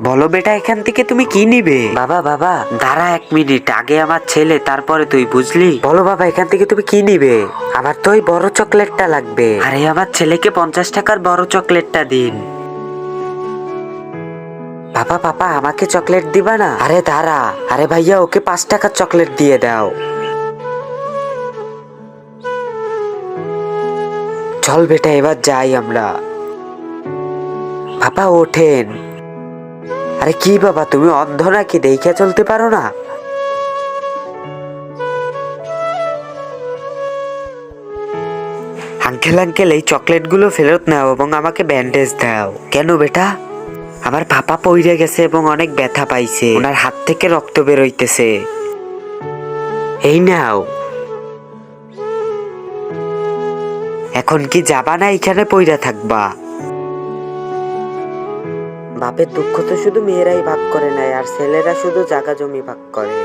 বলো বেটা, এখান থেকে তুমি কি নিবে? বাবা বাবা দাঁড়া 1 মিনিট, আগে আমার ছেলে তারপরে তুই, বুঝলি? বলো বাবা, এখান থেকে তুমি কি নিবে? আমার তো ওই বড় চকলেটটা লাগবে। আরে আমার ছেলেকে 50 টাকার বড় চকলেটটা দিন। বাবা বাবা, আমাকে চকলেট দিবা না? আরে দাঁড়া, আরে ভাইয়া ওকে 5 টাকার চকলেট দিয়ে দাও। চল বেটা, এবার যাই আমরা। বাবা ওঠেন। আরে কি বাবা, তুমি অন্ধ নাকি? দেখে চলতে পারো না? আঙ্কেল আঙ্কেল, এই চকলেটগুলো ফেরত নাও এবং আমাকে ব্যান্ডেজ দাও। কেন বেটা? আমার পাপা পইড়ে গেছে এবং অনেক ব্যথা পাইছে, ওনার হাত থেকে রক্ত বেরোইতেছে। এই নাও। এখন কি যাবা না এখানে পইড়া থাকবা? বাপের দুঃখ তো শুধু মেয়েরাই ভাগ করে নেয়, আর ছেলেরা শুধু জাগা জমি ভাগ করে।